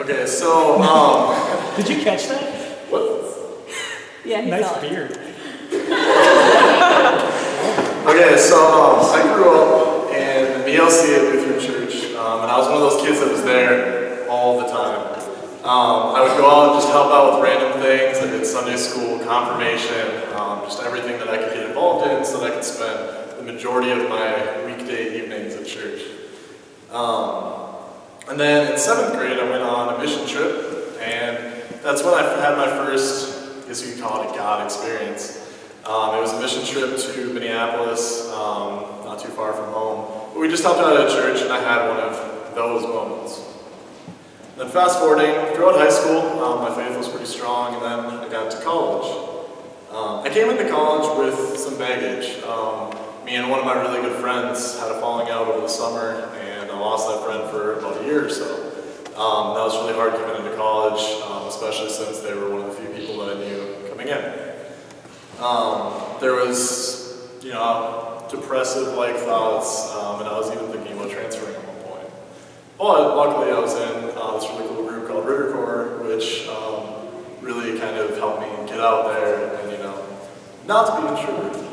Okay, so, Did you catch that? what? Yeah, he Nice saw it. beard. Okay, so, I grew up in BLC at Lutheran Church, and I was one of those kids that was there all the time. I would go out and just help out with random things. I did Sunday school, confirmation, just everything that I could get involved in so that I could spend the majority of my weekday evenings at church. And then in 7th grade, I went on a mission trip, and that's when I had my first, I guess you could call it a God experience. It was a mission trip to Minneapolis, not too far from home. But we just helped out at a church, and I had one of those moments. Then fast forwarding, throughout high school, my faith was pretty strong, and then I got to college. I came into college with some baggage. Me and one of my really good friends had a falling out over the summer, and I lost that friend for about a year or so. That was really hard coming into college, especially since they were one of the few people that I knew coming in. There was, depressive-like thoughts, and I was even thinking about transferring at one point. But luckily I was in this really cool group called Ritter Corps, which really kind of helped me get out there and, not to be introverted.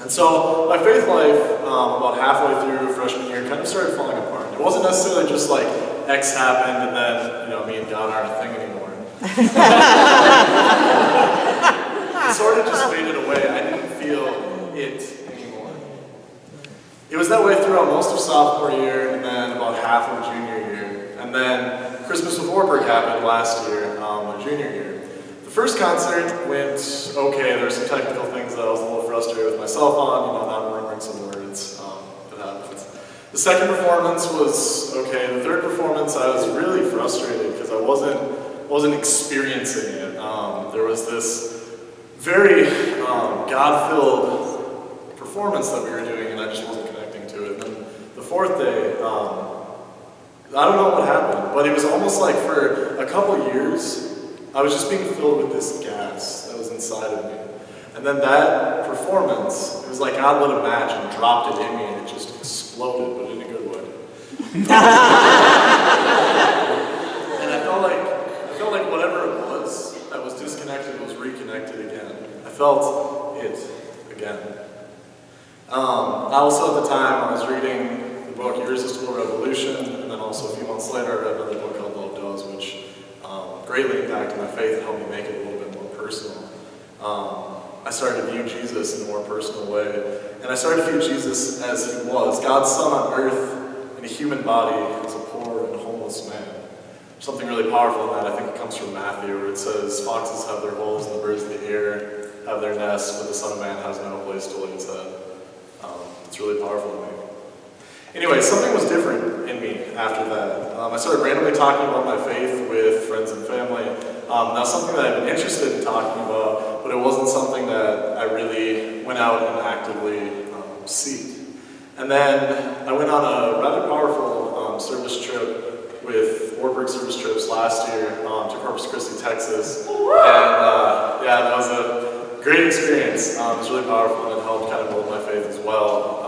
And so my faith life, about halfway through freshman year, kind of started falling apart. It wasn't necessarily just like X happened and then, me and God aren't a thing anymore. It sort of just faded away. I didn't feel it anymore. It was that way throughout most of sophomore year and then about half of junior year. And then Christmas with Warburg happened last year, my junior year. The first concert went okay. There were some technical things that I was a little frustrated with myself on, not remembering some words. That happens. The second performance was okay. The third performance, I was really frustrated because I wasn't experiencing it. There was this very God-filled performance that we were doing, and I just wasn't connecting to it. And then the fourth day, I don't know what happened, but it was almost like for a couple years, I was just being filled with this gas that was inside of me. And then that performance, it was like God lit a match and dropped it in me, and it just exploded, but in a good way. And I felt like whatever it was that was disconnected was reconnected again. I felt it again. Also at the time, I was reading the book Irresistible Revolution, and then also a few months later, I read another book called Love Does, which greatly impacted my faith and helped me make it a little bit more personal. I started to view Jesus in a more personal way, and I started to view Jesus as he was, God's Son on earth in a human body as a poor and homeless man. Something really powerful in that, I think it comes from Matthew, where it says, foxes have their holes and the birds of the air have their nests, but the Son of Man has no place to lay his head. It's really powerful to me. Anyway, something was different in me after that. I started randomly talking about my faith with friends and family. Now, something that I've been interested in talking about, but it wasn't something that I really went out and actively seeked. And then I went on a rather powerful service trip with Warburg service trips last year to Corpus Christi, Texas. And that was a great experience. It was really powerful, and it helped kind of build my faith as well.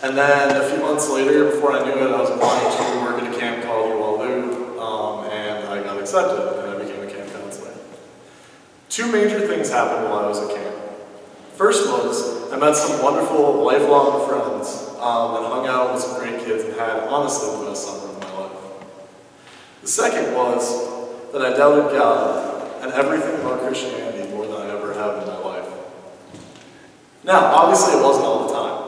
And then a few months later, before I knew it, I was applying to work at a camp called ULU, and I got accepted, and I became a camp counselor. Two major things happened while I was at camp. First was, I met some wonderful, lifelong friends, and hung out with some great kids, and had, honestly, the best summer of my life. The second was that I doubted God and everything about Christianity more than I ever have in my life. Now, obviously it wasn't all the time.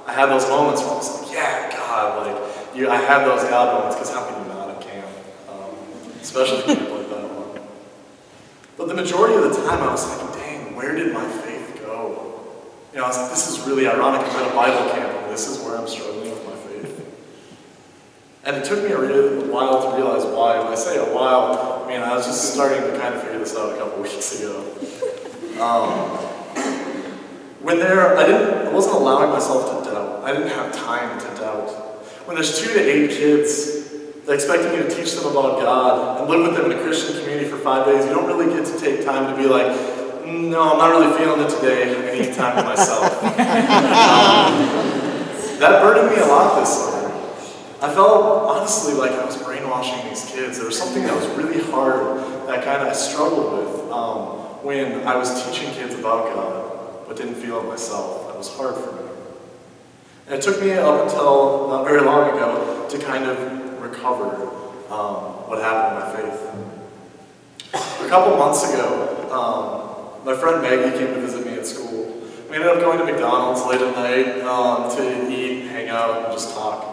I had those moments where I was like, yeah, God, I had those God moments, because how can you not at camp? Especially camp like that one. But the majority of the time I was like, dang, where did my faith go? I was like, this is really ironic. I'm at a Bible camp, and this is where I'm struggling with my faith. And it took me a while to realize why. When I say a while, I was just starting to kind of figure this out a couple weeks ago. I wasn't allowing myself to doubt. I didn't have time to doubt. When there's 2 to 8 kids that expecting you to teach them about God and live with them in a Christian community for 5 days, you don't really get to take time to be like, no, I'm not really feeling it today. I need time to myself. That burdened me a lot this summer. I felt, honestly, like I was brainwashing these kids. There was something that was really hard that kind of I struggled with when I was teaching kids about God, but didn't feel it myself. That was hard for me. And it took me up until not very long ago to kind of recover what happened in my faith. A couple months ago, my friend Maggie came to visit me at school. We ended up going to McDonald's late at night to eat, hang out, and just talk.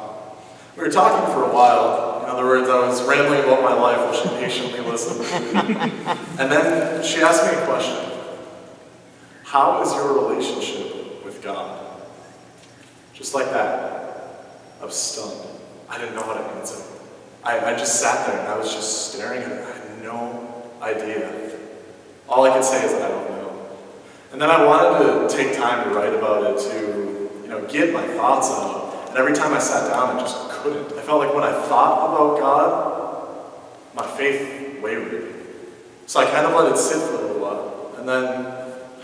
We were talking for a while. In other words, I was rambling about my life while she patiently listened to me. And then she asked me a question. How is your relationship with God? Just like that. I was stunned. I didn't know how to answer. I just sat there and I was just staring at her. I had no idea. All I could say is I don't know. And then I wanted to take time to write about it, to get my thoughts out. And every time I sat down, I just couldn't. I felt like when I thought about God, my faith wavered. So I kind of let it sit for a little while. And then,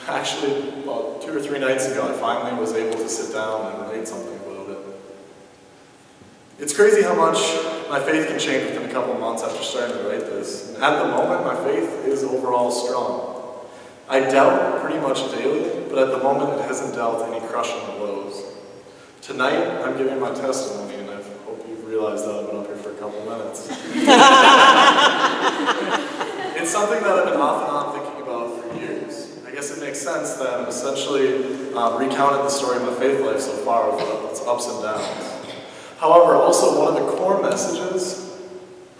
actually, about 2 or 3 nights ago, I finally was able to sit down and write something about it. It's crazy how much my faith can change within a couple of months after starting to write this. And at the moment, my faith is overall strong. I doubt pretty much daily, but at the moment, it hasn't dealt any crushing blows. Tonight, I'm giving my testimony, and I hope you've realized that I've been up here for a couple minutes. It's something that I've been off and on thinking about for years. I guess it makes sense that I'm essentially recounted the story of my faith life so far with its ups and downs. However, also one of the core messages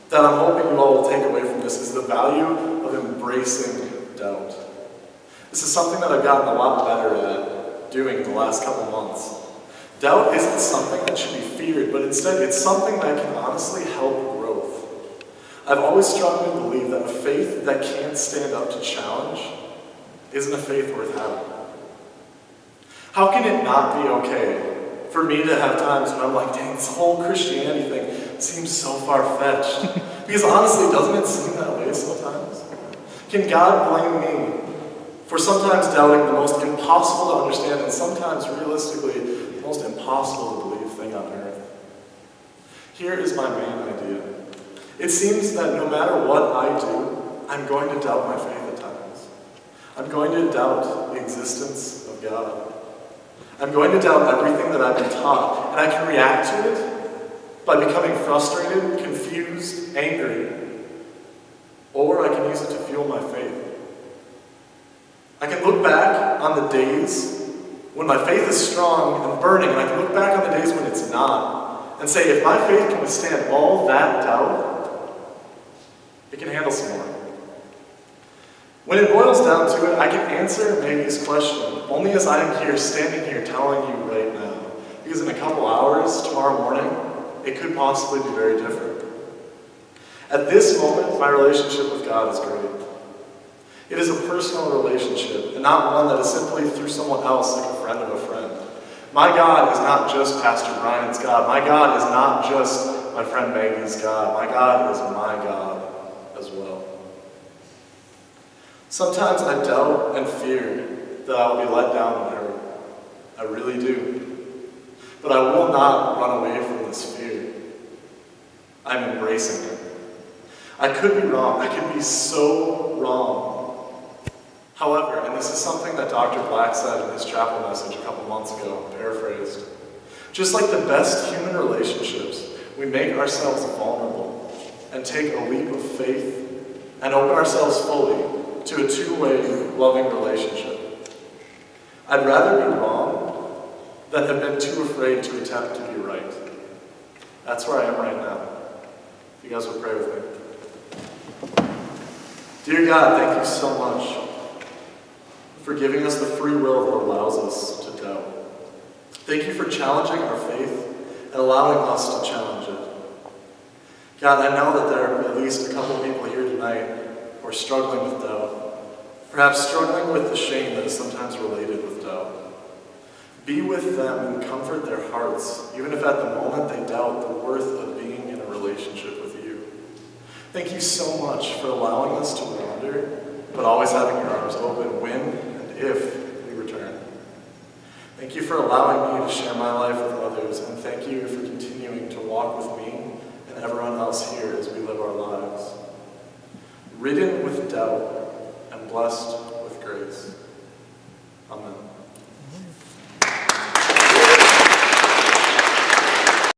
that I'm hoping you all will take away from this is the value of embracing doubt. This is something that I've gotten a lot better at doing in the last couple months. Doubt isn't something that should be feared, but instead it's something that can honestly help growth. I've always strongly believed that a faith that can't stand up to challenge isn't a faith worth having. How can it not be okay for me to have times when I'm like, dang, this whole Christianity thing seems so far-fetched? Because honestly, doesn't it seem that way sometimes? Can God blame me for sometimes doubting the most impossible to understand and sometimes realistically the most impossible to believe thing on earth? Here is my main idea. It seems that no matter what I do, I'm going to doubt my faith at times. I'm going to doubt the existence of God. I'm going to doubt everything that I've been taught, and I can react to it by becoming frustrated, confused, angry, or I can use it to fuel my faith. I can look back on the days when my faith is strong and burning, and I can look back on the days when it's not, and say, if my faith can withstand all that doubt, it can handle some more. When it boils down to it, I can answer Maggie's question only as I am here, standing here, telling you right now. Because in a couple hours, tomorrow morning, it could possibly be very different. At this moment, my relationship with God is great. It is a personal relationship, and not one that is simply through someone else, like a friend of a friend. My God is not just Pastor Brian's God. My God is not just my friend Maggie's God. My God is my God as well. Sometimes I doubt and fear that I will be let down and hurt. I really do. But I will not run away from this fear. I'm embracing it. I could be wrong. I could be so wrong. However, and this is something that Dr. Black said in his chapel message a couple months ago, paraphrased, just like the best human relationships, we make ourselves vulnerable and take a leap of faith and open ourselves fully to a two-way loving relationship. I'd rather be wrong than have been too afraid to attempt to be right. That's where I am right now. If you guys would pray with me. Dear God, thank you so much for giving us the free will that allows us to doubt. Thank you for challenging our faith and allowing us to challenge it. God, I know that there are at least a couple people here tonight who are struggling with doubt, perhaps struggling with the shame that is sometimes related with doubt. Be with them and comfort their hearts, even if at the moment they doubt the worth of being in a relationship with you. Thank you so much for allowing us to wander, but always having your arms open when and if we return. Thank you for allowing me to share my life with others, and thank you for continuing to walk with me ridden with doubt and blessed with grace. Amen.